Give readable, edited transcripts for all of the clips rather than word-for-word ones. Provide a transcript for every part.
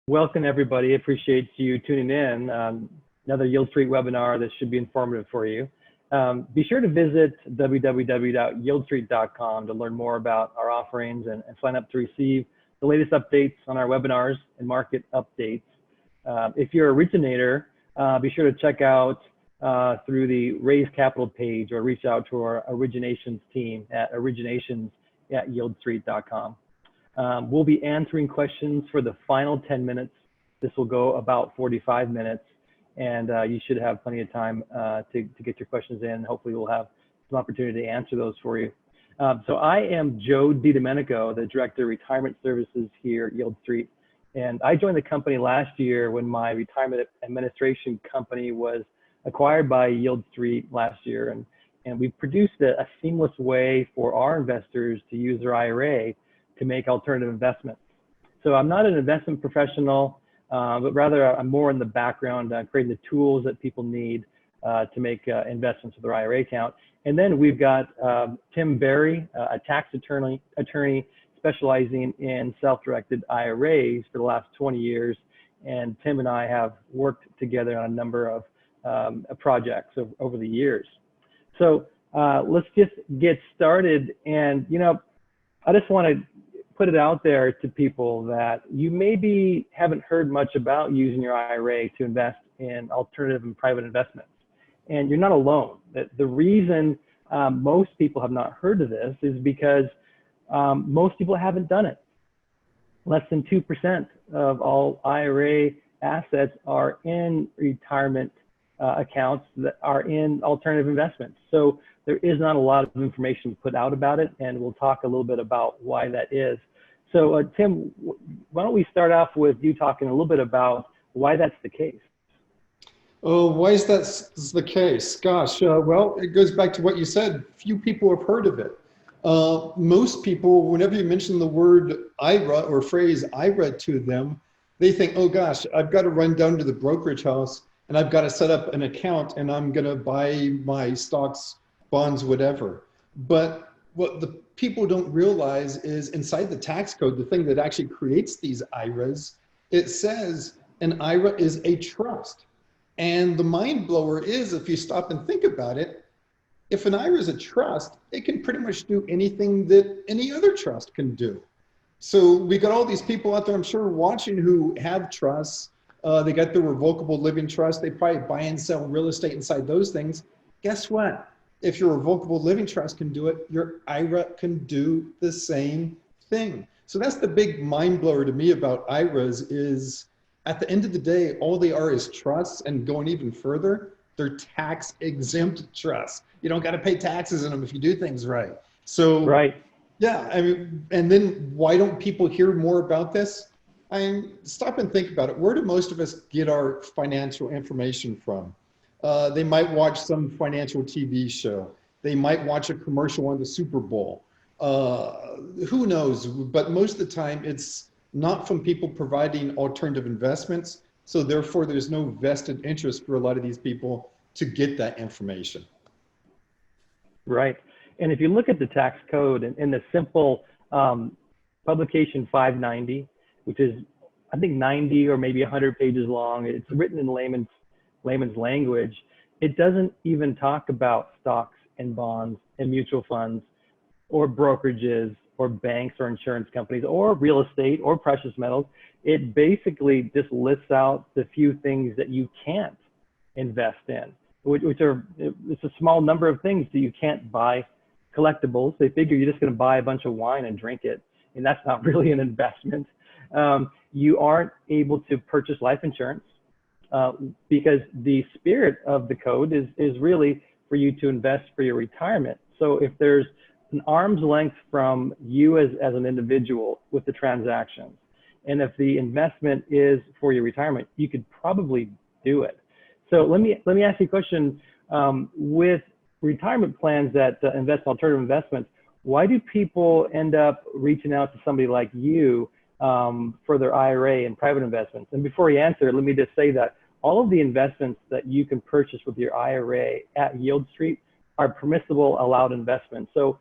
Welcome, everybody. Appreciate you tuning in. Another Yieldstreet webinar that should be informative for you. Be sure to visit www.yieldstreet.com to learn more about our offerings and sign up to receive the latest updates on our webinars and market updates. If you're an originator, be sure to check out through the Raise Capital page or reach out to our originations team at originations@yieldstreet.com. We'll be answering questions for the final 10 minutes. This will go about 45 minutes, and you should have plenty of time to get your questions in. Hopefully we'll have some opportunity to answer those for you. So I am Joe DiDomenico, the Director of Retirement Services here at Yieldstreet. And I joined the company last year when my retirement administration company was acquired by Yieldstreet last year. And we produced a seamless way for our investors to use their IRA to make alternative investments. So I'm not an investment professional, but rather I'm more in the background, creating the tools that people need to make investments with their IRA account. And then we've got Tim Berry, a tax attorney specializing in self-directed IRAs for the last 20 years. And Tim and I have worked together on a number of projects over the years. So let's just get started. And, you know, I just want to put it out there to people that you maybe haven't heard much about using your IRA to invest in alternative and private investments. And you're not alone. The reason most people have not heard of this is because most people haven't done it. Less than 2% of all IRA assets are in retirement accounts that are in alternative investments. So there is not a lot of information put out about it, and we'll talk a little bit about why that is. So Tim, why don't we start off with you talking a little bit about why that's the case? Oh, why is that the case? Gosh, well, it goes back to what you said. Few people have heard of it. Most people, whenever you mention the word IRA or phrase IRA to them, they think, oh gosh, I've got to run down to the brokerage house and I've got to set up an account and I'm going to buy my stocks, bonds, whatever. But what the people don't realize is inside the tax code, the thing that actually creates these IRAs, it says an IRA is a trust. And the mind blower is, if you stop and think about it, if an IRA is a trust, it can pretty much do anything that any other trust can do. So we got all these people out there, I'm sure, watching who have trusts. They got their revocable living trust. They probably buy and sell real estate inside those things. Guess what? If your revocable living trust can do it, your IRA can do the same thing. So that's the big mind blower to me about IRAs is at the end of the day, all they are is trusts, and going even further, they're tax exempt trusts. You don't got to pay taxes in them if you do things right. So, right. Yeah, I mean, and then why don't people hear more about this? I mean, stop and think about it. Where do most of us get our financial information from? They might watch some financial TV show. They might watch a commercial on the Super Bowl. Who knows? But most of the time, it's not from people providing alternative investments. So therefore, there's no vested interest for a lot of these people to get that information. Right. And if you look at the tax code in the simple publication 590, which is, I think, 90 or maybe 100 pages long, it's written in layman's language. It doesn't even talk about stocks and bonds and mutual funds or brokerages or banks or insurance companies or real estate or precious metals. It basically just lists out the few things that you can't invest in, which are, it's a small number of things that you can't buy. Collectibles, they figure you're just going to buy a bunch of wine and drink it, and that's not really an investment. You aren't able to purchase life insurance because the spirit of the code is really for you to invest for your retirement. So if there's an arm's length from you as an individual with the transactions, and if the investment is for your retirement, you could probably do it. So let me ask you a question. With retirement plans that invest in alternative investments, why do people end up reaching out to somebody like you for their IRA and private investments? And before you answer, let me just say that all of the investments that you can purchase with your IRA at Yieldstreet are permissible, allowed investments. So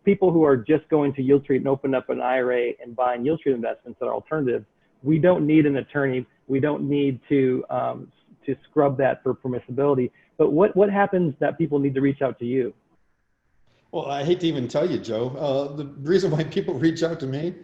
people who are just going to Yieldstreet and open up an IRA and buying Yieldstreet investments that are alternative we don't need an attorney. We don't need to scrub that for permissibility. But what happens that people need to reach out to you? Well, I hate to even tell you, Joe, the reason why people reach out to me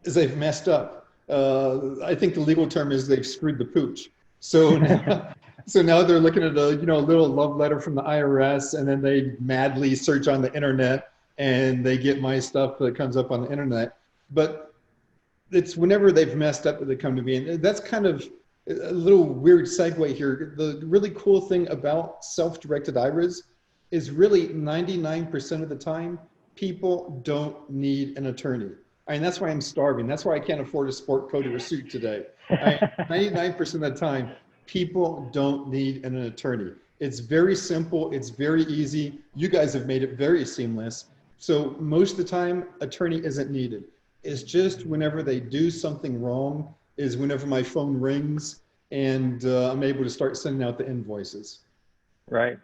is they've messed up. I think the legal term is they've screwed the pooch. So now, so now they're looking at a little love letter from the IRS, and then they madly search on the internet and they get my stuff that comes up on the internet. But it's whenever they've messed up that they come to me, and that's kind of a little weird segue here. The really cool thing about self-directed IRAs is really 99% of the time, people don't need an attorney. I mean, that's why I'm starving. That's why I can't afford a sport coat or a suit today. 99% of the time, people don't need an attorney. It's very simple. It's very easy. You guys have made it very seamless. So most of the time, attorney isn't needed. It's just whenever they do something wrong is whenever my phone rings and I'm able to start sending out the invoices. Right.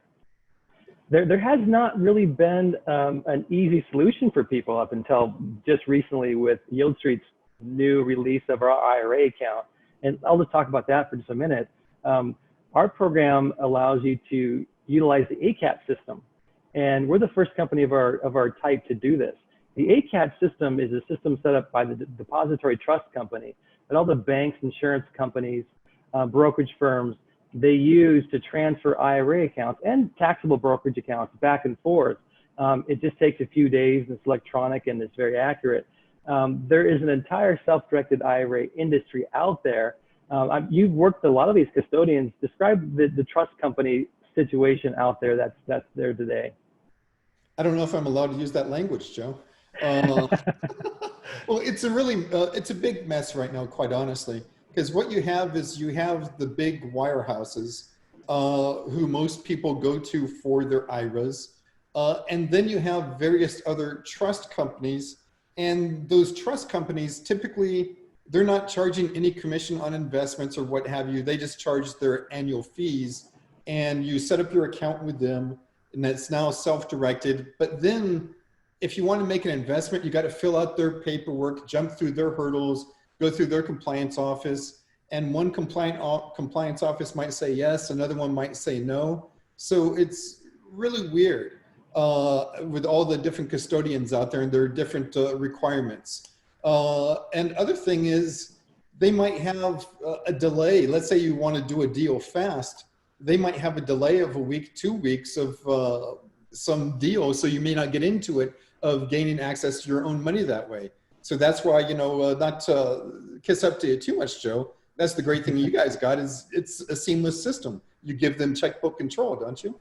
There has not really been an easy solution for people up until just recently with Yieldstreet's new release of our IRA account. And I'll just talk about that for just a minute. Our program allows you to utilize the ACAT system. And we're the first company of our type to do this. The ACAT system is a system set up by the Depository Trust Company that all the banks, insurance companies, brokerage firms, they use to transfer IRA accounts and taxable brokerage accounts back and forth. It just takes a few days, and it's electronic, and it's very accurate. There is an entire self-directed IRA industry out there. You've worked with a lot of these custodians. Describe the trust company situation out there that's there today. I don't know if I'm allowed to use that language, Joe. Well, it's a big mess right now, quite honestly. Because what you have is you have the big wirehouses who most people go to for their IRAs. And then you have various other trust companies. And those trust companies, typically, they're not charging any commission on investments or what have you. They just charge their annual fees. And you set up your account with them, and that's now self-directed. But then if you want to make an investment, you got to fill out their paperwork, jump through their hurdles, go through their compliance office, and one compliance office might say yes, another one might say no. So it's really weird with all the different custodians out there and their different requirements. And other thing is they might have a delay. Let's say you want to do a deal fast. They might have a delay of a week, 2 weeks of some deal, so you may not get into it of gaining access to your own money that way. So that's why, not to kiss up to you too much, Joe, that's the great thing you guys got is it's a seamless system. You give them checkbook control, don't you?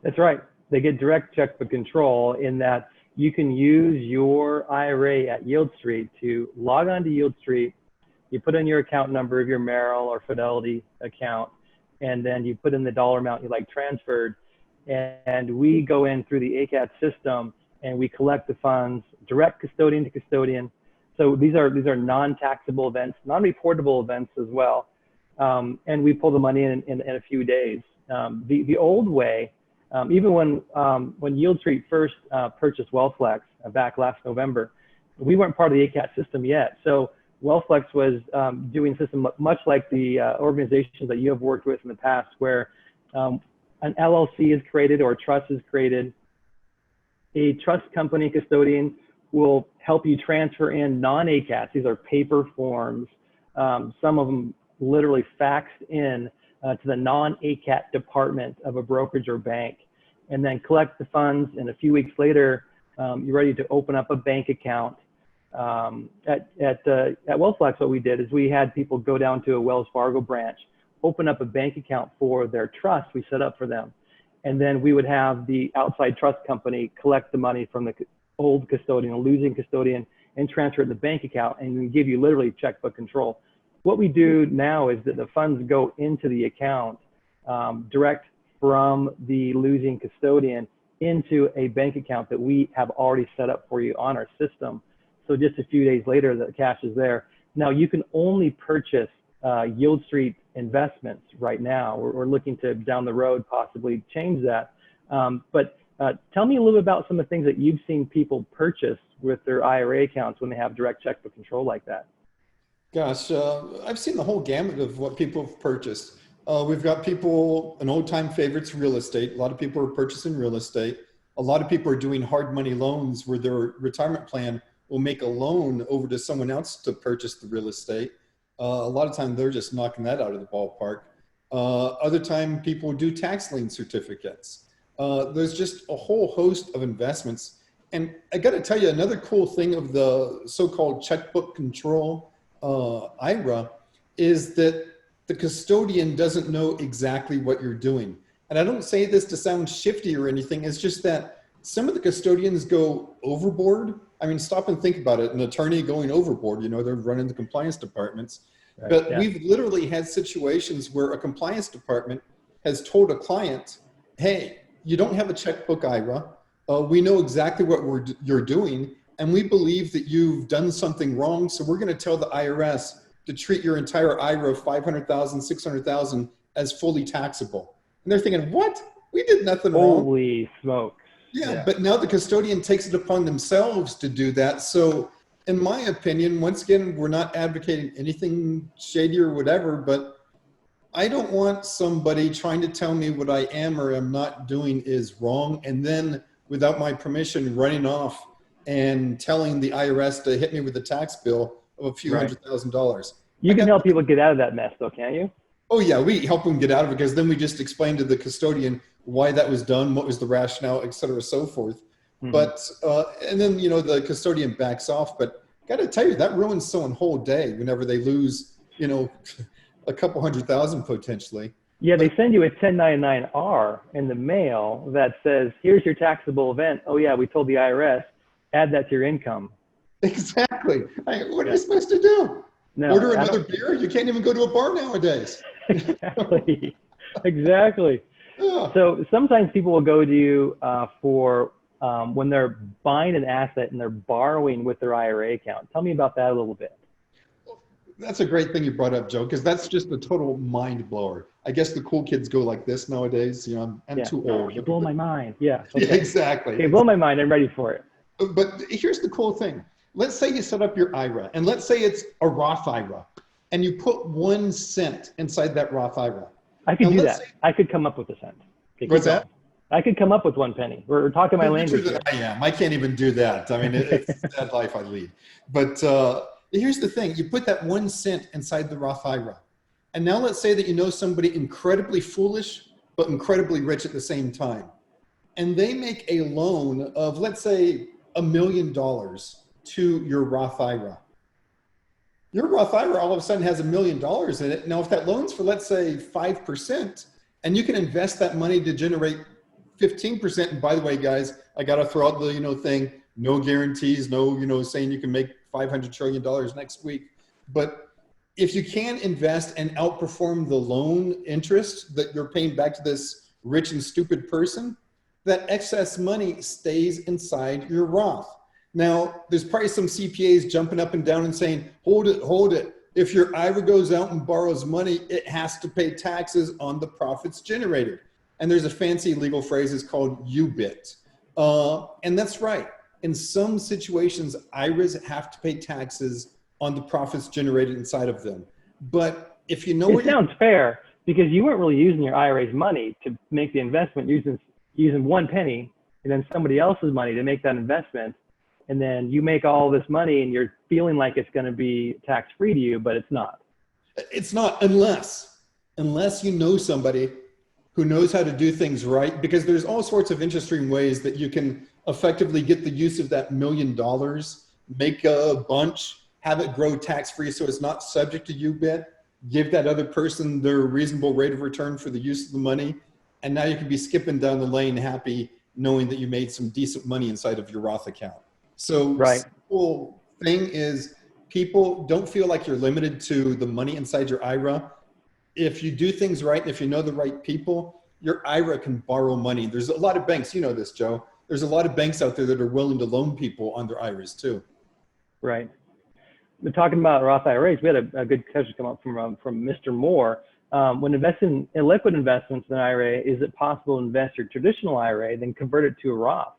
That's right. They get direct checkbook control in that you can use your IRA at Yieldstreet to log on to Yieldstreet. You put in your account number of your Merrill or Fidelity account, and then you put in the dollar amount you like transferred. And we go in through the ACAT system and we collect the funds direct custodian to custodian. So these are non-taxable events, non-reportable events as well. And we pull the money in a few days. The old way, even when Yieldstreet first purchased WealthFlex back last November, we weren't part of the ACAT system yet. So WealthFlex was doing a system much like the organizations that you have worked with in the past, where an LLC is created or a trust is created. A trust company custodian will help you transfer in non-ACATs. These are paper forms. Some of them literally faxed in to the non-ACAT department of a brokerage or bank, and then collect the funds. And a few weeks later, you're ready to open up a bank account. At WealthFlex, what we did is we had people go down to a Wells Fargo branch, open up a bank account for their trust we set up for them. And then we would have the outside trust company collect the money from the old custodian, a losing custodian, and transfer it in the bank account, and we give you literally checkbook control. What we do now is that the funds go into the account direct from the losing custodian into a bank account that we have already set up for you on our system. So just a few days later, the cash is there. Now you can only purchase Yieldstreet investments right now. We're looking to down the road possibly change that. But tell me a little bit about some of the things that you've seen people purchase with their IRA accounts when they have direct checkbook control like that. Gosh, I've seen the whole gamut of what people have purchased. We've got people, an old-time favorite's real estate. A lot of people are purchasing real estate. A lot of people are doing hard money loans where their retirement plan will make a loan over to someone else to purchase the real estate. A lot of time they're just knocking that out of the ballpark. Other time people do tax lien certificates. There's just a whole host of investments. And I got to tell you, another cool thing of the so-called checkbook control IRA is that the custodian doesn't know exactly what you're doing. And I don't say this to sound shifty or anything. It's just that some of the custodians go overboard. I mean, stop and think about it. An attorney going overboard, you know, they're running the compliance departments. Right, But yeah. we've literally had situations where a compliance department has told a client, hey, you don't have a checkbook IRA. We know exactly what you're doing, and we believe that you've done something wrong. So we're going to tell the IRS to treat your entire IRA of 500,000, 600,000 as fully taxable. And they're thinking, what? We did nothing wrong. Holy smokes. Yeah, but now the custodian takes it upon themselves to do that. So in my opinion, once again, we're not advocating anything shady or whatever, but I don't want somebody trying to tell me what I am or am not doing is wrong, and then without my permission running off and telling the IRS to hit me with a tax bill of a few $100,000. You can help people get out of that mess though, can't you? Oh yeah, we help them get out of it, because then we just explain to the custodian why that was done, what was the rationale, et cetera, so forth. Mm-hmm. But, and then, you know, the custodian backs off, but gotta tell you, that ruins someone's whole day whenever they lose, you know, a couple 100,000 potentially. Yeah, they send you a 1099-R in the mail that says, here's your taxable event. Oh yeah, we told the IRS, add that to your income. Exactly. What are you supposed to do? No, Order another beer? You can't even go to a bar nowadays. Exactly. Exactly. Yeah. So sometimes people will go to you for when they're buying an asset and they're borrowing with their IRA account. Tell me about that a little bit. That's a great thing you brought up, Joe, because that's just a total mind blower. I guess the cool kids go like this nowadays. You know, I'm too old. You blow my mind. Yeah. Okay. Yeah, exactly. Okay, blow my mind. I'm ready for it. But here's the cool thing. Let's say you set up your IRA, and let's say it's a Roth IRA, and you put 1 cent inside that Roth IRA. I could do that. I could come up with a cent. Okay, what's that? I could come up with 1 penny. We're talking my language here. I am. I can't even do that. I mean, it's a sad life I lead. But here's the thing. You put that 1 cent inside the Roth IRA. And now let's say that you know somebody incredibly foolish, but incredibly rich at the same time. And they make a loan of, let's say, $1 million to your Roth IRA. Your Roth IRA all of a sudden has $1 million in it. Now, if that loan's for, let's say, 5%, and you can invest that money to generate 15%. And by the way, guys, I got to throw out the, thing, no guarantees, no, saying you can make $500 trillion next week. But if you can invest and outperform the loan interest that you're paying back to this rich and stupid person, that excess money stays inside your Roth. Now, there's probably some CPAs jumping up and down and saying, hold it. If your IRA goes out and borrows money, it has to pay taxes on the profits generated. And there's a fancy legal phrase, it's called UBIT. And that's right. In some situations, IRAs have to pay taxes on the profits generated inside of them. But if you know it sounds fair, because you weren't really using your IRA's money to make the investment, using 1 penny, and then somebody else's money to make that investment. And then you make all this money and you're feeling like it's going to be tax-free to you, but it's not. It's not, unless you know somebody who knows how to do things right, because there's all sorts of interesting ways that you can effectively get the use of that $1 million, make a bunch, have it grow tax-free so it's not subject to UBIT, give that other person their reasonable rate of return for the use of the money, and now you can be skipping down the lane happy knowing that you made some decent money inside of your Roth account. So the cool thing is, people don't feel like you're limited to the money inside your IRA. If you do things right, and if you know the right people, your IRA can borrow money. There's a lot of banks, you know this, Joe. There's a lot of banks out there that are willing to loan people on their IRAs too. Right. We're talking about Roth IRAs. We had a good question come up from Mr. Moore. When investing in liquid investments in an IRA, is it possible to invest your traditional IRA, then convert it to a Roth?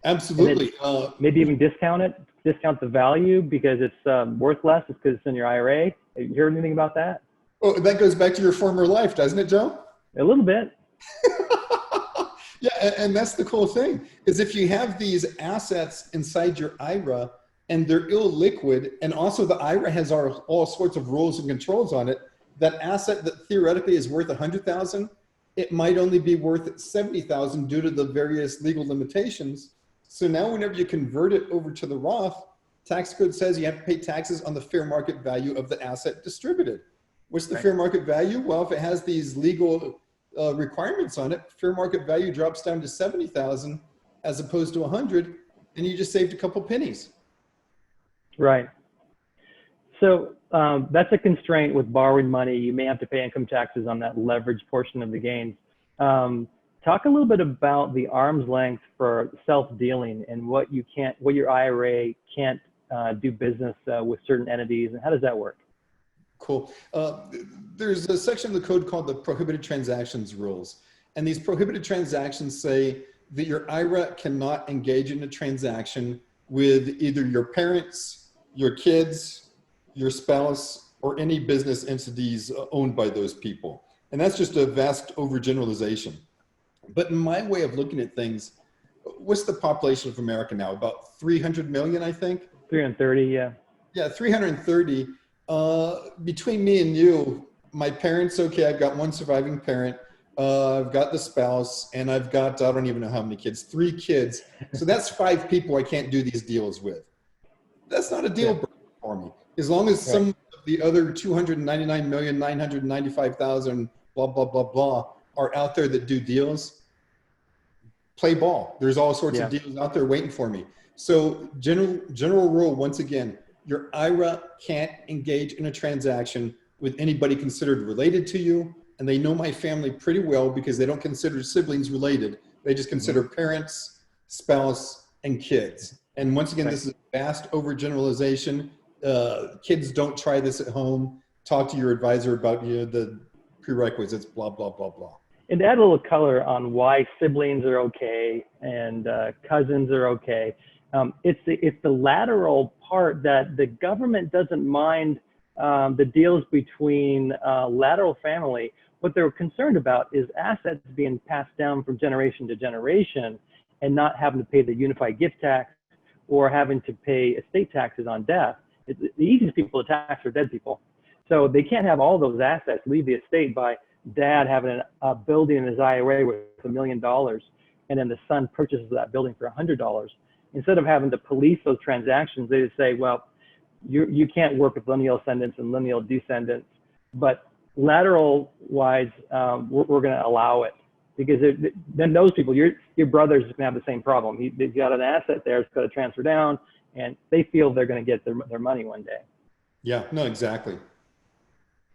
Absolutely. Maybe even discount it discount the value because it's worth less because it's in your IRA. Have you heard anything about that? Oh, that goes back to your former life, doesn't it, Joe? A little bit. Yeah, and that's the cool thing, is if you have these assets inside your IRA and they're illiquid, and also the IRA has all sorts of rules and controls on it, that asset that theoretically is worth 100,000, it might only be worth 70,000 due to the various legal limitations. So now whenever you convert it over to the Roth, tax code says you have to pay taxes on the fair market value of the asset distributed. What's the fair market value? Well, if it has these legal requirements on it, fair market value drops down to 70,000 as opposed to 100, and you just saved a couple pennies. Right. So that's a constraint with borrowing money. You may have to pay income taxes on that leverage portion of the gains. Talk a little bit about the arm's length for self-dealing and what your IRA can't do business with certain entities, and how does that work? Cool. There's a section of the code called the prohibited transactions rules. And these prohibited transactions say that your IRA cannot engage in a transaction with either your parents, your kids, your spouse, or any business entities owned by those people. And that's just a vast overgeneralization. But in my way of looking at things, what's the population of America now? About 300 million, I think? 330, yeah. Yeah, 330. Between me and you, my parents, okay, I've got one surviving parent, I've got the spouse, and I've got, I don't even know how many kids, 3 kids. So that's 5 people I can't do these deals with. That's not a deal breaker for me. As long as some of the other 299,995,000, blah, blah, blah, blah, are out there that do deals, play ball. There's all sorts of deals out there waiting for me. So general rule, once again, your IRA can't engage in a transaction with anybody considered related to you. And they know my family pretty well because they don't consider siblings related. They just consider parents, spouse, and kids. And once again, this is a vast overgeneralization. Kids, don't try this at home. Talk to your advisor about the prerequisites, blah, blah, blah, blah. And to add a little color on why siblings are okay and cousins are okay. It's the lateral part that the government doesn't mind the deals between lateral family. What they're concerned about is assets being passed down from generation to generation and not having to pay the unified gift tax or having to pay estate taxes on death. The easiest people to tax are dead people. So they can't have all those assets leave the estate by dad having a building in his IRA with $1 million, and then the son purchases that building for $100. Instead of having to police those transactions, they just say, well, you can't work with lineal ascendants and lineal descendants, but lateral wise, we're going to allow it, because then those people, your brother's going to have the same problem. They've got an asset there, it's got to transfer down, and they feel they're going to get their money one day. Yeah, no, exactly.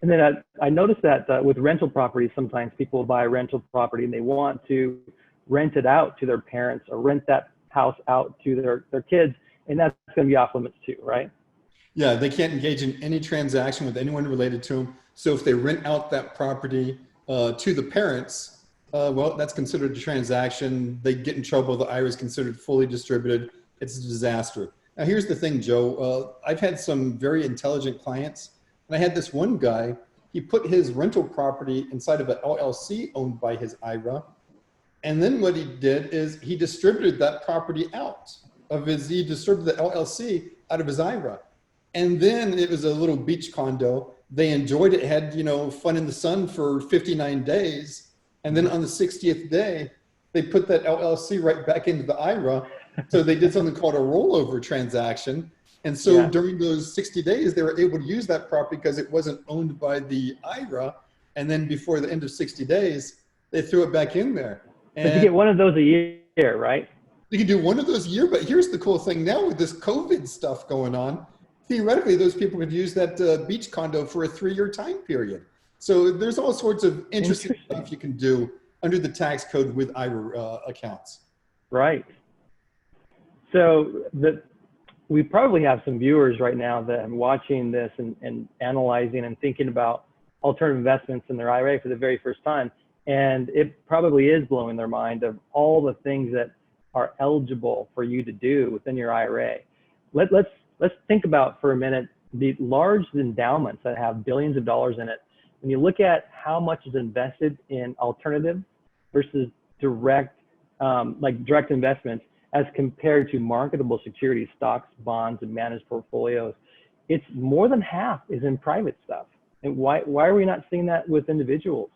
And then I noticed that with rental properties, sometimes people will buy a rental property and they want to rent it out to their parents or rent that house out to their kids, and that's going to be off limits too, right? Yeah, they can't engage in any transaction with anyone related to them. So if they rent out that property to the parents, well, that's considered a transaction. They get in trouble. The IRA is considered fully distributed. It's a disaster. Now, here's the thing, Joe. I've had some very intelligent clients, and I had this one guy. He put his rental property inside of an LLC owned by his IRA. And then what he did is he distributed that property out of he distributed the LLC out of his IRA. And then it was a little beach condo. They enjoyed it, had, fun in the sun for 59 days. And then on the 60th day, they put that LLC right back into the IRA. So they did something called a rollover transaction. And so during those 60 days, they were able to use that property because it wasn't owned by the IRA. And then before the end of 60 days, they threw it back in there. And but you get one of those a year, right? You can do one of those a year, but here's the cool thing now with this COVID stuff going on, theoretically, those people could use that beach condo for a 3-year time period. So there's all sorts of interesting stuff you can do under the tax code with IRA accounts. Right. So we probably have some viewers right now that are watching this and analyzing and thinking about alternative investments in their IRA for the very first time. And it probably is blowing their mind of all the things that are eligible for you to do within your IRA. let's think about for a minute the large endowments that have billions of dollars in it. When you look at how much is invested in alternatives versus direct investments as compared to marketable securities, stocks, bonds, and managed portfolios, it's more than half is in private stuff. And why are we not seeing that with individuals?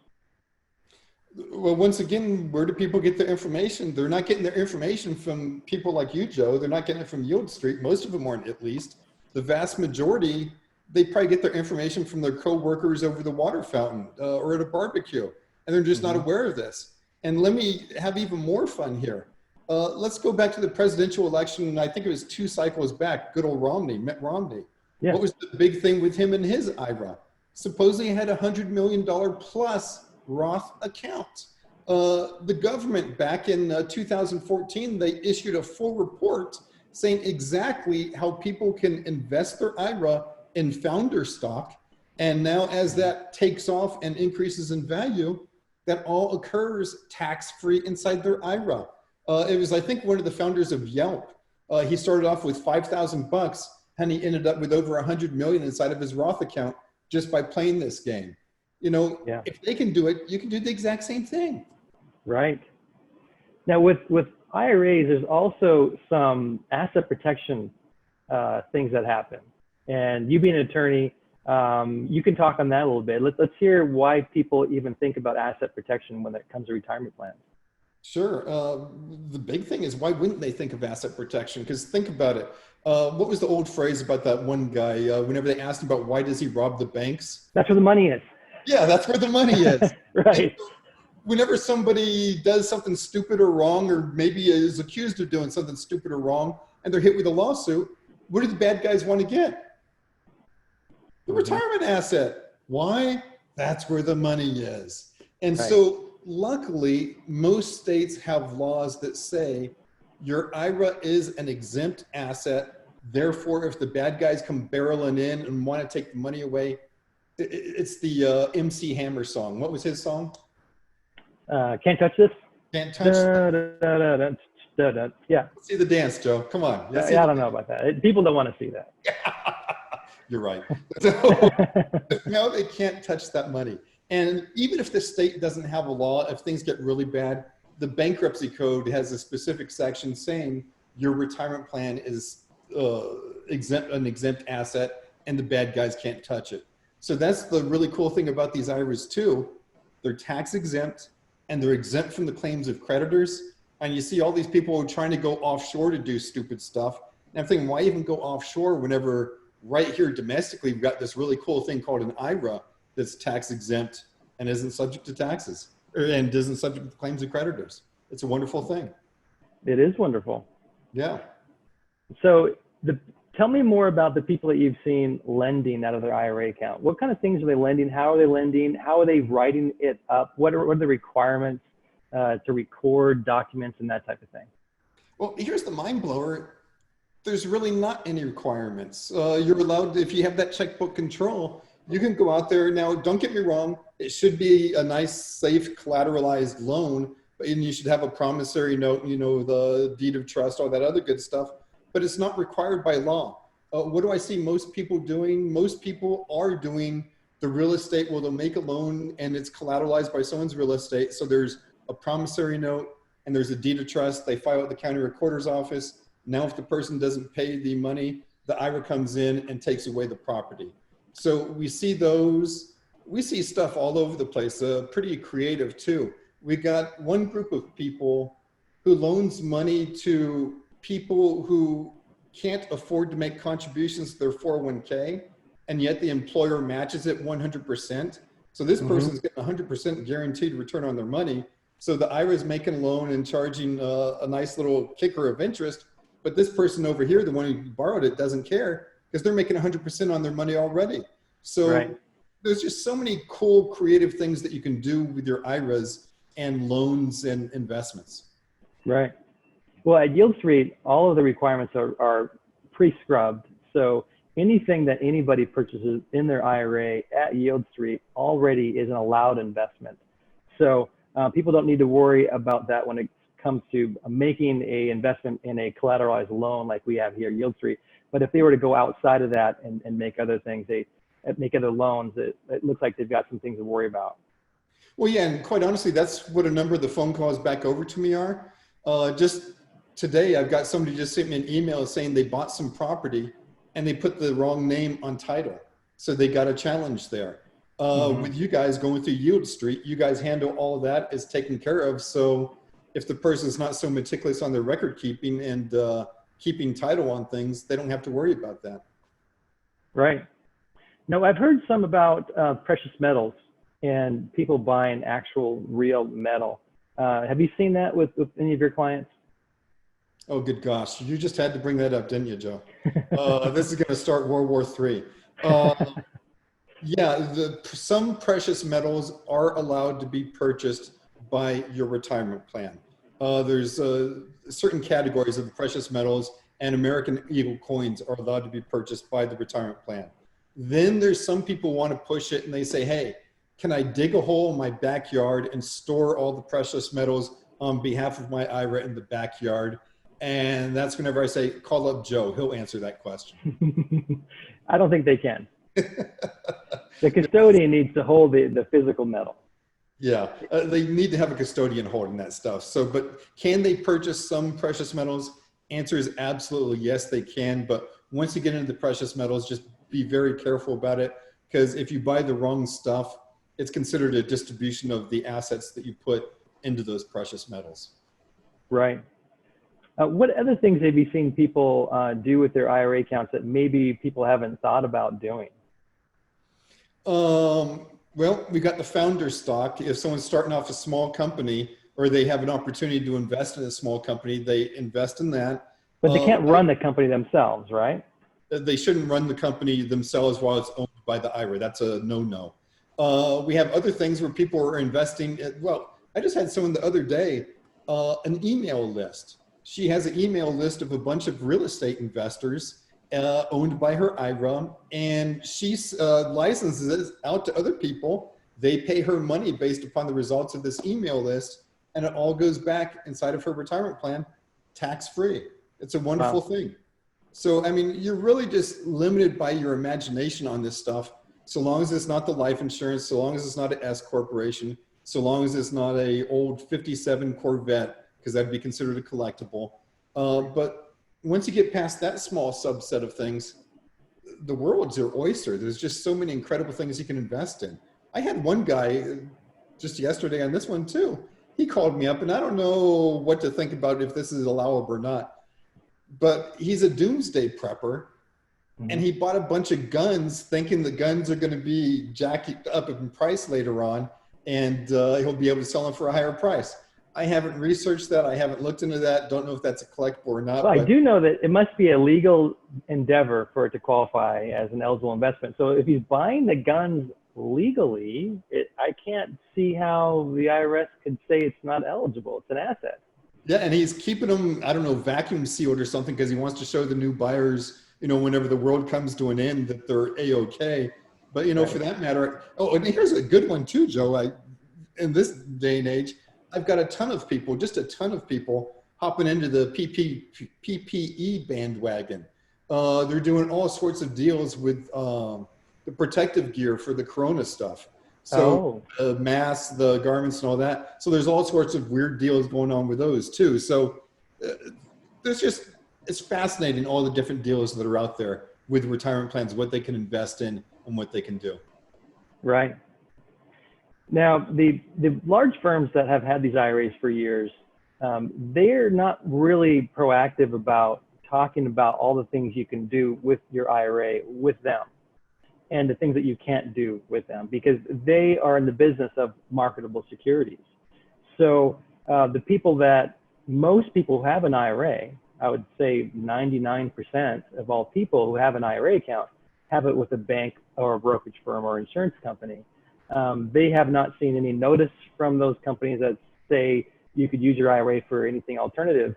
Well, once again, where do people get their information? They're not getting their information from people like you, Joe. They're not getting it from Yieldstreet. Most of them aren't, at least. The vast majority, they probably get their information from their coworkers over the water fountain or at a barbecue, and they're just not aware of this. And let me have even more fun here. Let's go back to the presidential election. I think it was 2 cycles back. Good old Romney, Mitt Romney. Yeah. What was the big thing with him and his IRA? Supposedly he had $100 million plus Roth account. The government back in 2014, they issued a full report saying exactly how people can invest their IRA in founder stock. And now as that takes off and increases in value, that all occurs tax-free inside their IRA. It was, I think, one of the founders of Yelp. He started off with $5,000 and he ended up with over 100 million inside of his Roth account just by playing this game. You know, if they can do it, you can do the exact same thing. Right. Now with IRAs, there's also some asset protection things that happen. And you being an attorney, you can talk on that a little bit. Let's hear why people even think about asset protection when it comes to retirement plans. Sure. The big thing is, why wouldn't they think of asset protection? Because think about it. What was the old phrase about that one guy? Whenever they asked him about why does he rob the banks? That's where the money is. Yeah, that's where the money is. Right. Whenever somebody does something stupid or wrong, or maybe is accused of doing something stupid or wrong, and they're hit with a lawsuit, what do the bad guys want to get? The retirement asset. Why? That's where the money is. And so luckily, most states have laws that say your IRA is an exempt asset. Therefore, if the bad guys come barreling in and want to take the money away, it's the MC Hammer song. What was his song? Can't touch this. Can't touch this. Yeah. See the dance, Joe. Come on. I don't know about that. People don't want to see that. You're right. No, they can't touch that money. And even if the state doesn't have a law, if things get really bad, the bankruptcy code has a specific section saying your retirement plan is an exempt asset and the bad guys can't touch it. So that's the really cool thing about these IRAs too. They're tax exempt and they're exempt from the claims of creditors. And you see all these people trying to go offshore to do stupid stuff. And I'm thinking, why even go offshore whenever right here domestically, we've got this really cool thing called an IRA that's tax exempt and isn't subject to taxes and isn't subject to claims of creditors. It's a wonderful thing. It is wonderful. Yeah. So tell me more about the people that you've seen lending out of their IRA account. What kind of things are they lending? How are they lending? How are they writing it up? What are the requirements to record documents and that type of thing? Well, here's the mind blower. There's really not any requirements. You're allowed, if you have that checkbook control, you can go out there. Now, don't get me wrong. It should be a nice, safe, collateralized loan, and you should have a promissory note, you know, the deed of trust, all that other good stuff, but it's not required by law. What do I see most people doing? Most people are doing the real estate. Well, they'll make a loan and it's collateralized by someone's real estate. So there's a promissory note and there's a deed of trust. They file at the county recorder's office. Now, if the person doesn't pay the money, the IRA comes in and takes away the property. So we see those, we see stuff all over the place, pretty creative too. We got one group of people who loans money to people who can't afford to make contributions to their 401k, and yet the employer matches it 100%. So this person's getting 100% guaranteed return on their money. So the IRA is making a loan and charging a nice little kicker of interest, but this person over here, the one who borrowed it, doesn't care because they're making 100% on their money already. So there's just so many cool, creative things that you can do with your IRAs and loans and investments. Right. Well, at Yieldstreet, all of the requirements are pre-scrubbed. So anything that anybody purchases in their IRA at Yieldstreet already is an allowed investment. So people don't need to worry about that when it comes to making a investment in a collateralized loan like we have here at Yieldstreet. But if they were to go outside of that and make other things, they make other loans, it looks like they've got some things to worry about. Well, yeah, and quite honestly, that's what a number of the phone calls back over to me are. Just today, I've got somebody just sent me an email saying they bought some property and they put the wrong name on title. So they got a challenge there. With you guys going through Yieldstreet, you guys handle all of that, is taken care of. So if the person's not so meticulous on their record keeping and keeping title on things, they don't have to worry about that. Right. No, I've heard some about precious metals and people buying actual real metal. Have you seen that with any of your clients? Oh, good gosh. You just had to bring that up, didn't you, Joe? This is going to start World War III. Yeah, some precious metals are allowed to be purchased by your retirement plan. There's certain categories of precious metals, and American Eagle coins are allowed to be purchased by the retirement plan. Then there's some people want to push it and they say, hey, can I dig a hole in my backyard and store all the precious metals on behalf of my IRA in the backyard? And that's whenever I say, call up Joe, he'll answer that question. I don't think they can. The custodian needs to hold the physical metal. Yeah, they need to have a custodian holding that stuff. So, but can they purchase some precious metals? Answer is absolutely yes, they can. But once you get into the precious metals, just be very careful about it, because if you buy the wrong stuff, it's considered a distribution of the assets that you put into those precious metals. Right. What other things have you seen people do with their IRA accounts that maybe people haven't thought about doing? Well, we got the founder stock. If someone's starting off a small company or they have an opportunity to invest in a small company, they invest in that. But they can't run the company themselves, right? They shouldn't run the company themselves while it's owned by the IRA. That's a no-no. We have other things where people are investing. Well, I just had someone the other day, an email list. She has an email list of a bunch of real estate investors owned by her IRA, and she licenses it out to other people. They pay her money based upon the results of this email list, and it all goes back inside of her retirement plan, tax-free. It's a wonderful thing. So, I mean, you're really just limited by your imagination on this stuff, so long as it's not the life insurance, so long as it's not an S corporation, so long as it's not a old 57 Corvette, because that'd be considered a collectible. But once you get past that small subset of things, the world's your oyster. There's just so many incredible things you can invest in. I had one guy just yesterday on this one too. He called me up, and I don't know what to think about if this is allowable or not, but he's a doomsday prepper, and he bought a bunch of guns thinking the guns are going to be jacked up in price later on, and he'll be able to sell them for a higher price. I haven't researched that. I haven't looked into that. Don't know if that's a collectible or not. Well, I do know that it must be a legal endeavor for it to qualify as an eligible investment. So if he's buying the guns legally, I can't see how the IRS could say it's not eligible. It's an asset. Yeah, and he's keeping them, I don't know, vacuum sealed or something, because he wants to show the new buyers, you know, whenever the world comes to an end, that they're A-okay. But, you know, for that matter, oh, and here's a good one too, Joe. In this day and age, I've got a ton of people, just a ton of people hopping into the PPE bandwagon. They're doing all sorts of deals with the protective gear for the Corona stuff. So the masks, the garments and all that. So there's all sorts of weird deals going on with those too. So it's fascinating, all the different deals that are out there with retirement plans, what they can invest in and what they can do. Right. Now, the large firms that have had these IRAs for years, they're not really proactive about talking about all the things you can do with your IRA with them and the things that you can't do with them, because they are in the business of marketable securities. So most people who have an IRA, I would say 99% of all people who have an IRA account have it with a bank or a brokerage firm or insurance company. They have not seen any notice from those companies that say you could use your IRA for anything alternative.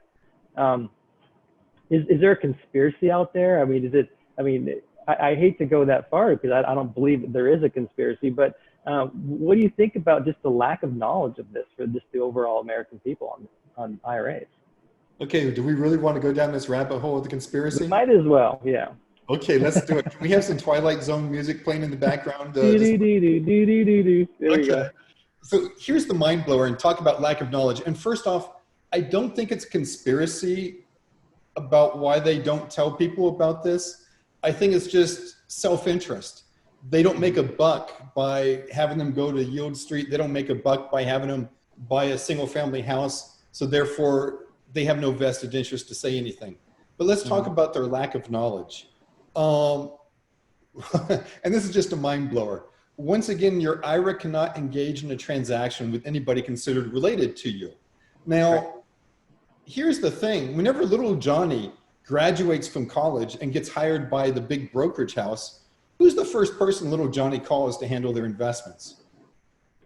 Is there a conspiracy out there? I hate to go that far because I don't believe that there is a conspiracy, but what do you think about just the lack of knowledge of this for just the overall American people on IRAs. Okay, do we really want to go down this rabbit hole of the conspiracy? We might as well, yeah. Okay, let's do it. Can we have some Twilight Zone music playing in the background? There you go. So here's the mind blower, and talk about lack of knowledge. And first off, I don't think it's conspiracy about why they don't tell people about this. I think it's just self-interest. They don't make a buck by having them go to Yieldstreet. They don't make a buck by having them buy a single family house. So therefore, they have no vested interest to say anything. But let's talk about their lack of knowledge. And this is just a mind blower. Once again, your IRA cannot engage in a transaction with anybody considered related to you. Now, here's the thing. Whenever little Johnny graduates from college and gets hired by the big brokerage house, who's the first person little Johnny calls to handle their investments?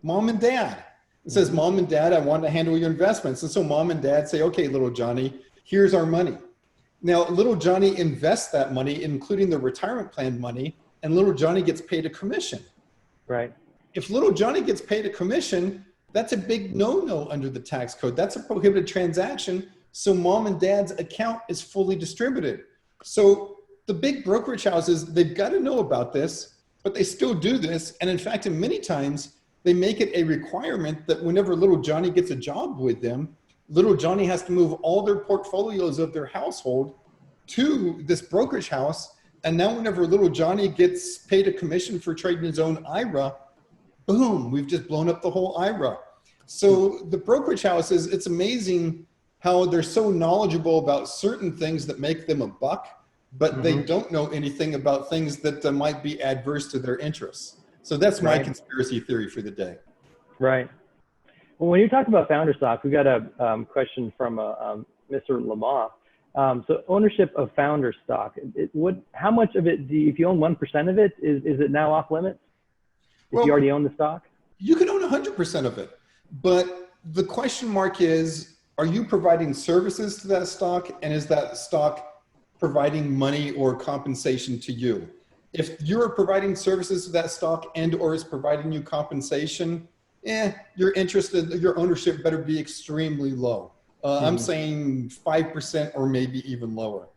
Mom and dad. It says, Mom and Dad, I want to handle your investments. And so Mom and Dad say, okay, little Johnny, here's our money. Now, little Johnny invests that money, including the retirement plan money, and little Johnny gets paid a commission. Right. If little Johnny gets paid a commission, that's a big no-no under the tax code. That's a prohibited transaction. So Mom and Dad's account is fully distributed. So the big brokerage houses, they've got to know about this, but they still do this. And in fact, in many times, they make it a requirement that whenever little Johnny gets a job with them, little Johnny has to move all their portfolios of their household to this brokerage house. And now whenever little Johnny gets paid a commission for trading his own IRA, boom, we've just blown up the whole IRA. So the brokerage houses, it's amazing how they're so knowledgeable about certain things that make them a buck, but they don't know anything about things that might be adverse to their interests. So that's my conspiracy theory for the day. Right. Well, when you talk about founder stock, we got a question from Mr. Lamont. So ownership of founder stock, how much of it if you own 1% of it, is it now off limits? If you already own the stock? You can own 100% of it, but the question mark is, are you providing services to that stock, and is that stock providing money or compensation to you? If you're providing services to that stock and or is providing you compensation, your ownership better be extremely low. I'm saying 5% or maybe even lower.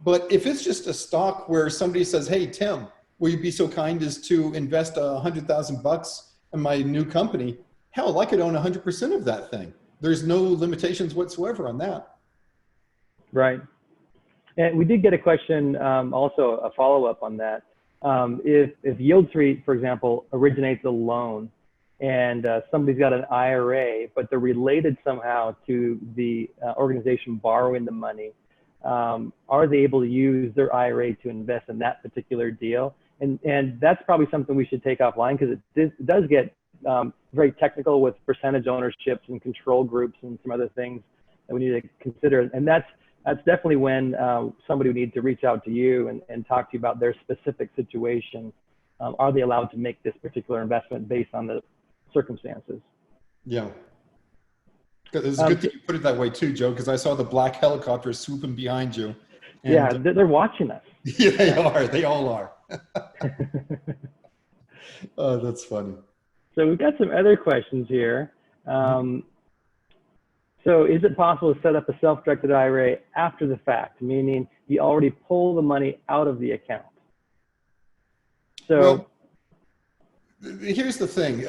But if it's just a stock where somebody says, hey, Tim, will you be so kind as to invest $100,000 in my new company? Hell, I could own 100% of that thing. There's no limitations whatsoever on that. Right. And we did get a question, also a follow-up on that. If Yieldstreet, for example, originates a loan and somebody's got an IRA, but they're related somehow to the organization borrowing the money, are they able to use their IRA to invest in that particular deal? And that's probably something we should take offline, because it does get very technical with percentage ownerships and control groups and some other things that we need to consider. And that's definitely when somebody would need to reach out to you and talk to you about their specific situation. Are they allowed to make this particular investment based on the circumstances? Yeah. It's a good thing you put it that way too, Joe, because I saw the black helicopter swooping behind you. And, yeah, they're watching us. Yeah, they are. They all are. Oh, that's funny. So we've got some other questions here. So is it possible to set up a self-directed IRA after the fact, meaning you already pull the money out of the account? So well, here's the thing.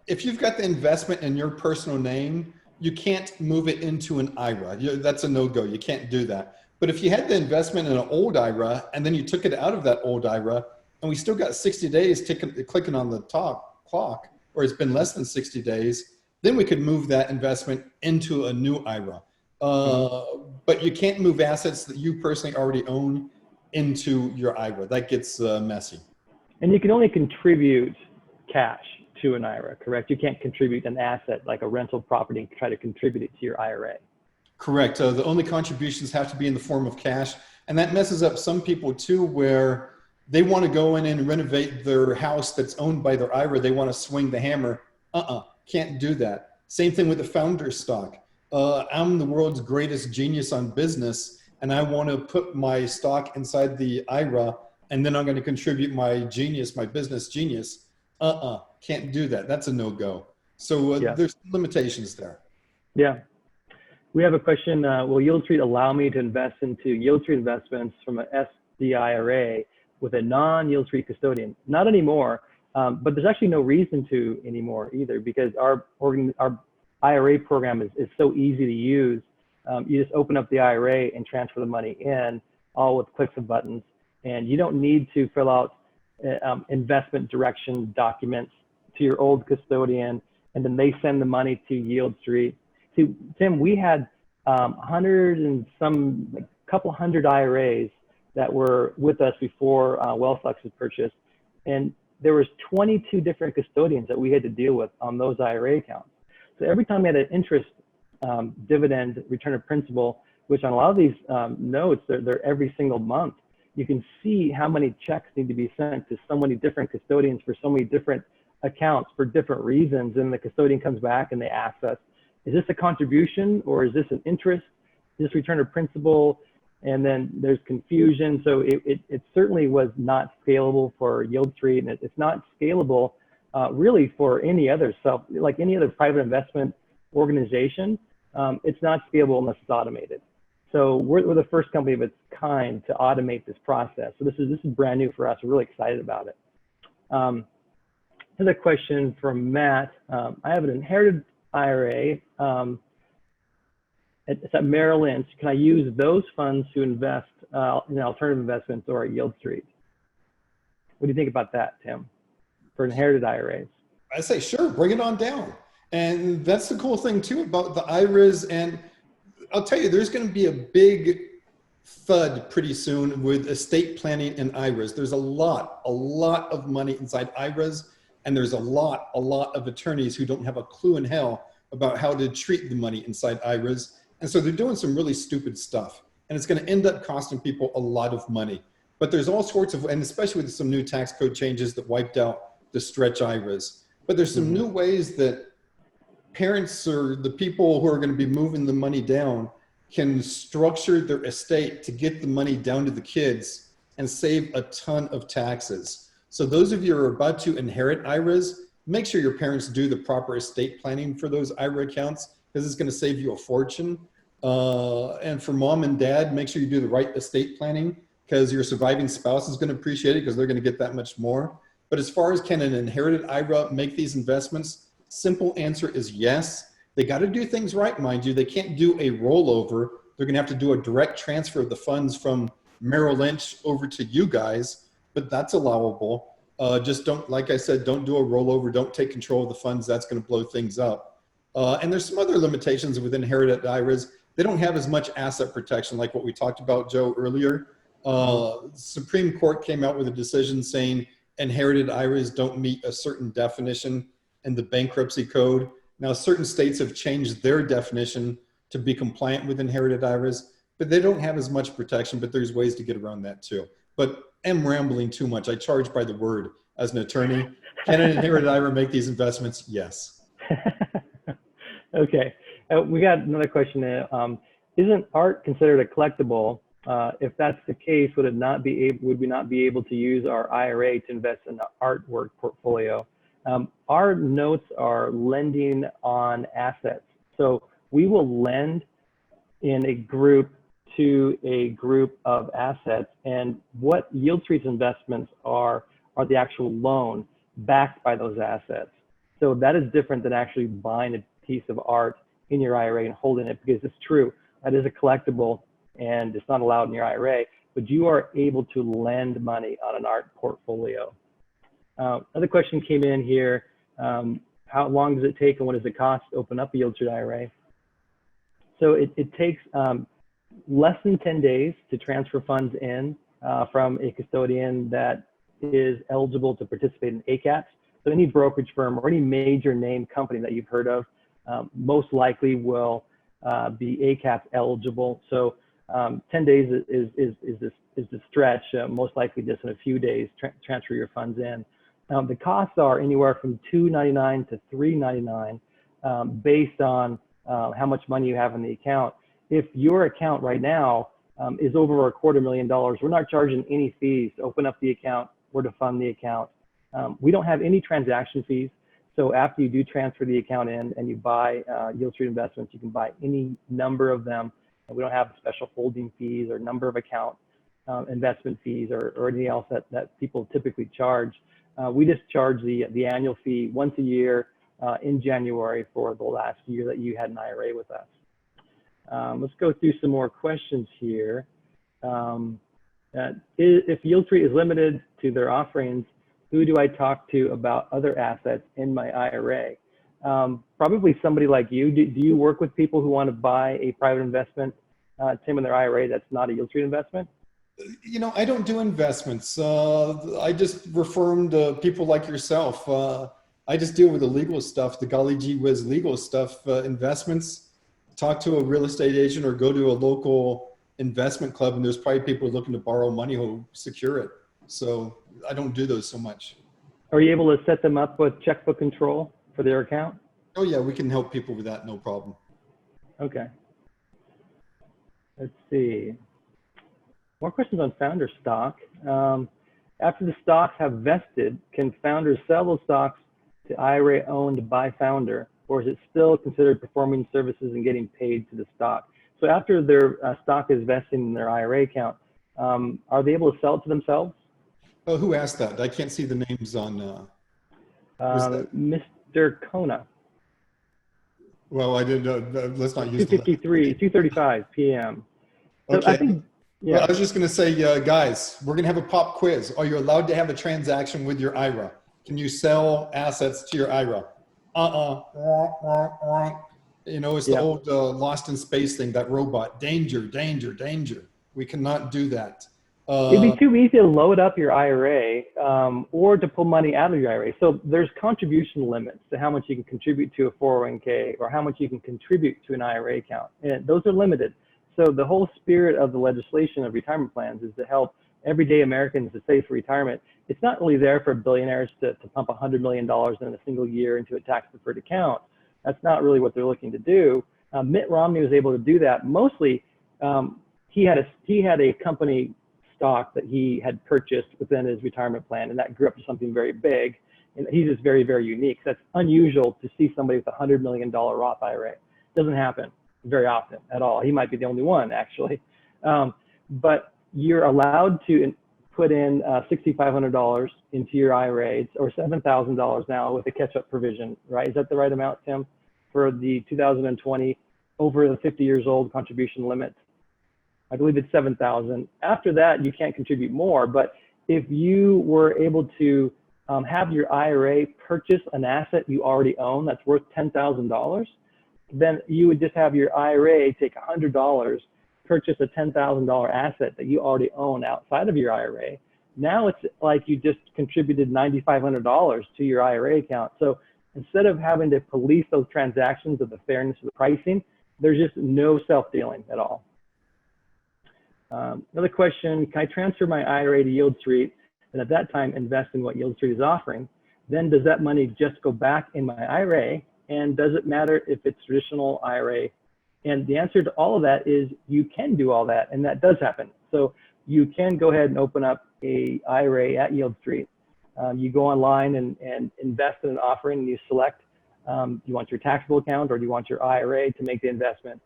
If you've got the investment in your personal name, you can't move it into an IRA. That's a no-go. You can't do that. But if you had the investment in an old IRA and then you took it out of that old IRA, and we still got 60 days clicking on the clock, or it's been less than 60 days, then we could move that investment into a new IRA. But you can't move assets that you personally already own into your IRA. That gets messy. And you can only contribute cash to an IRA, correct? You can't contribute an asset like a rental property and try to contribute it to your IRA. Correct. The only contributions have to be in the form of cash. And that messes up some people too, where they want to go in and renovate their house that's owned by their IRA. They want to swing the hammer. Can't do that. Same thing with the founder stock. I'm the world's greatest genius on business, and I want to put my stock inside the IRA, and then I'm going to contribute my genius, my business genius. Can't do that. That's a no-go. So there's limitations there. Yeah. We have a question, will Yieldstreet allow me to invest into Yieldstreet investments from an SD IRA with a non-Yieldstreet custodian? Not anymore, but there's actually no reason to anymore either, because our IRA program is so easy to use. You just open up the IRA and transfer the money in, all with clicks of buttons, and you don't need to fill out investment direction documents to your old custodian, and then they send the money to Yieldstreet. See, Tim, we had 100 and some, like a couple hundred IRAs that were with us before WealthFlex was purchased, and there was 22 different custodians that we had to deal with on those IRA accounts. So every time we had an interest, dividend, return of principal, which on a lot of these notes, they're every single month. You can see how many checks need to be sent to so many different custodians for so many different accounts for different reasons. And the custodian comes back and they ask us, is this a contribution or is this an interest? Is this return of principal? And then there's confusion. So it certainly was not scalable for Yieldstreet, and it's not scalable really for any other like any other private investment organization. It's not scalable unless it's automated. So we're the first company of its kind to automate this process. So this is brand new for us. We're really excited about it. Another question from Matt. I have an inherited IRA. It's at Merrill Lynch. Can I use those funds to invest in alternative investments or at Yieldstreet? What do you think about that, Tim, for inherited IRAs? I say, sure, bring it on down. And that's the cool thing too about the IRAs. And I'll tell you, there's going to be a big thud pretty soon with estate planning and IRAs. There's a lot of money inside IRAs, and there's a lot of attorneys who don't have a clue in hell about how to treat the money inside IRAs. And so they're doing some really stupid stuff, and it's going to end up costing people a lot of money. But there's all sorts of, and especially with some new tax code changes that wiped out the stretch IRAs. But there's some new ways that parents or the people who are going to be moving the money down can structure their estate to get the money down to the kids and save a ton of taxes. So those of you who are about to inherit IRAs, make sure your parents do the proper estate planning for those IRA accounts, because it's going to save you a fortune. And for mom and dad, make sure you do the right estate planning, because your surviving spouse is going to appreciate it because they're going to get that much more. But as far as can an inherited IRA make these investments, simple answer is yes. They got to do things right, mind you. They can't do a rollover. They're going to have to do a direct transfer of the funds from Merrill Lynch over to you guys, but that's allowable. Just don't, like I said, don't do a rollover. Don't take control of the funds. That's going to blow things up. And there's some other limitations with inherited IRAs. They don't have as much asset protection like what we talked about, Joe, earlier. Supreme Court came out with a decision saying inherited IRAs don't meet a certain definition in the bankruptcy code. Now, certain states have changed their definition to be compliant with inherited IRAs, but they don't have as much protection, but there's ways to get around that too. But I'm rambling too much. I charge by the word as an attorney. Can an inherited IRA make these investments? Yes. Okay. We got another question. Isn't art considered a collectible? If that's the case, would we not be able to use our IRA to invest in the artwork portfolio? Our notes are lending on assets. So we will lend in a group to a group of assets, and what Yieldstreet's investments are the actual loan backed by those assets. So that is different than actually buying a piece of art in your IRA and holding it, because it's true, that is a collectible and it's not allowed in your IRA, but you are able to lend money on an art portfolio. Another question came in here. How long does it take and what does it cost to open up a Yieldstreet IRA? So it takes less than 10 days to transfer funds in from a custodian that is eligible to participate in ACATs. So any brokerage firm or any major name company that you've heard of most likely will be ACATs eligible. So 10 days is the stretch. Most likely just in a few days transfer your funds in. The costs are anywhere from $2.99 to $3.99 based on how much money you have in the account. If your account right now is over $250,000, we're not charging any fees to open up the account or to fund the account. We don't have any transaction fees. So after you do transfer the account in and you buy Yieldstreet investments, you can buy any number of them. And we don't have special holding fees or number of account investment fees or anything else that people typically charge. We just charge the annual fee once a year in January for the last year that you had an IRA with us. Let's go through some more questions here. If Yieldstreet is limited to their offerings, who do I talk to about other assets in my IRA? Probably somebody like you. Do you work with people who want to buy a private investment, Tim, in their IRA that's not a Yieldstreet investment? You know, I don't do investments. I just refer to people like yourself. I just deal with the legal stuff, the golly gee whiz legal stuff, investments. Talk to a real estate agent or go to a local investment club, and there's probably people looking to borrow money who secure it. So I don't do those so much. Are you able to set them up with checkbook control for their account? Oh yeah, we can help people with that, no problem. Okay. Let's see. More questions on founder stock. After the stocks have vested, can founders sell those stocks to IRA owned by founder, or is it still considered performing services and getting paid to the stock? So after their stock is vesting in their IRA account, are they able to sell it to themselves? Oh, who asked that? I can't see the names on. Mr. Kona. Well, I didn't. Let's not use 2:53, 2:35 p.m. So okay. I think, yeah. Well, I was just going to say, guys, we're going to have a pop quiz. Are you allowed to have a transaction with your IRA? Can you sell assets to your IRA? You know, it's the old Lost in Space thing, that robot. Danger, danger, danger. We cannot do that. It'd be too easy to load up your IRA or to pull money out of your IRA. So there's contribution limits to how much you can contribute to a 401k or how much you can contribute to an IRA account. And those are limited. So the whole spirit of the legislation of retirement plans is to help everyday Americans to save for retirement. It's not really there for billionaires to pump $100 million in a single year into a tax-deferred account. That's not really what they're looking to do. Mitt Romney was able to do that. Mostly, he had a company stock that he had purchased within his retirement plan, and that grew up to something very big. And he's just very, very unique. That's unusual to see somebody with a $100 million Roth IRA. It doesn't happen very often at all. He might be the only one, actually. But you're allowed to put in $6,500 into your IRA, or $7,000 now with a catch-up provision, right? Is that the right amount, Tim, for the 2020 over the 50 years old contribution limit? I believe it's 7,000. After that, you can't contribute more. But if you were able to have your IRA purchase an asset you already own that's worth $10,000, then you would just have your IRA take $100, purchase a $10,000 asset that you already own outside of your IRA. Now it's like you just contributed $9,500 to your IRA account. So instead of having to police those transactions of the fairness of the pricing, there's just no self-dealing at all. Another question, can I transfer my IRA to Yieldstreet and at that time invest in what Yieldstreet is offering? Then does that money just go back in my IRA? And does it matter if it's traditional IRA? And the answer to all of that is you can do all that, and that does happen. So you can go ahead and open up a IRA at Yieldstreet. You go online and invest in an offering, and you select, do you want your taxable account or do you want your IRA to make the investment?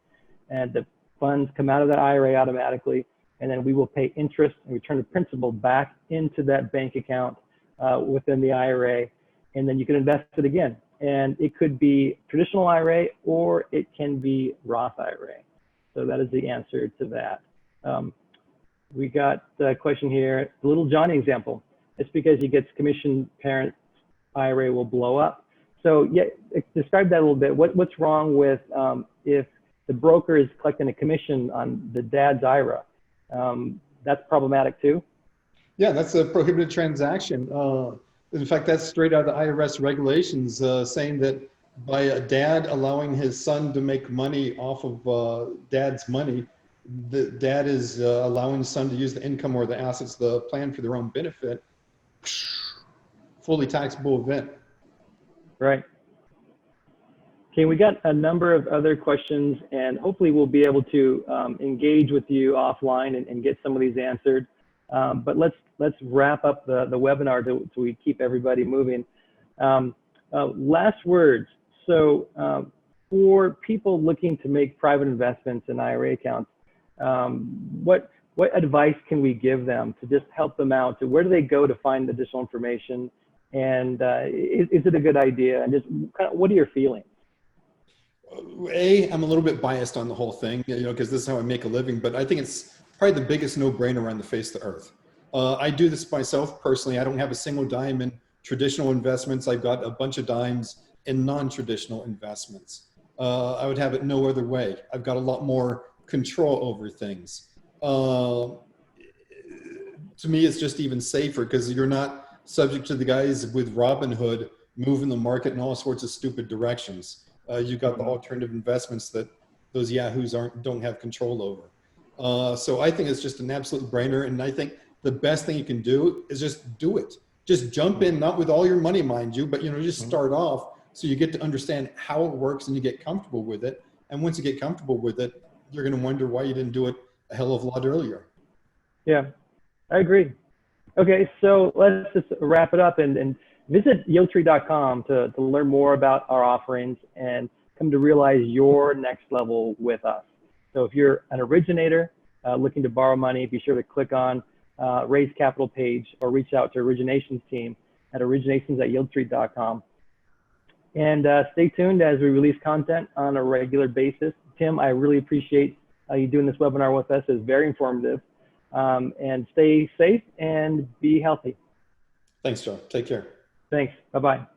And the funds come out of that IRA automatically, and then we will pay interest and return the principal back into that bank account within the IRA, and then you can invest it again. And it could be traditional IRA or it can be Roth IRA. So that is the answer to that. We got a question here, the little Johnny example. It's because he gets commission, parents' IRA will blow up. So yeah, describe that a little bit. What's wrong with if the broker is collecting a commission on the dad's IRA? That's problematic too? Yeah, that's a prohibited transaction. In fact, that's straight out of the IRS regulations saying that by a dad allowing his son to make money off of dad's money, the dad is allowing the son to use the income or the assets, the plan for their own benefit, fully taxable event. Right. Okay, we got a number of other questions, and hopefully we'll be able to engage with you offline and get some of these answered. But let's wrap up the webinar so we keep everybody moving. Last words. So for people looking to make private investments in IRA accounts, what advice can we give them to just help them out? Where do they go to find additional information? And is it a good idea? And just kind of, what are your feelings? I'm a little bit biased on the whole thing, because this is how I make a living, but I think it's probably the biggest no-brainer on the face of the earth. I do this myself personally. I don't have a single dime in traditional investments. I've got a bunch of dimes in non-traditional investments. I would have it no other way. I've got a lot more control over things. To me, it's just even safer because you're not subject to the guys with Robinhood moving the market in all sorts of stupid directions. You've got the alternative investments that those yahoos don't have control over. So I think it's just an absolute brainer. And I think the best thing you can do is just do it. Just jump in, not with all your money, mind you, but just start off so you get to understand how it works and you get comfortable with it. And once you get comfortable with it, you're going to wonder why you didn't do it a hell of a lot earlier. Yeah, I agree. Okay, so let's just wrap it up and visit Yieldstreet.com to learn more about our offerings and come to realize your next level with us. So if you're an originator looking to borrow money, be sure to click on Raise Capital page or reach out to Originations team at originations@Yieldstreet.com. And stay tuned as we release content on a regular basis. Tim, I really appreciate you doing this webinar with us. It's very informative. And stay safe and be healthy. Thanks, Joe. Take care. Thanks. Bye-bye.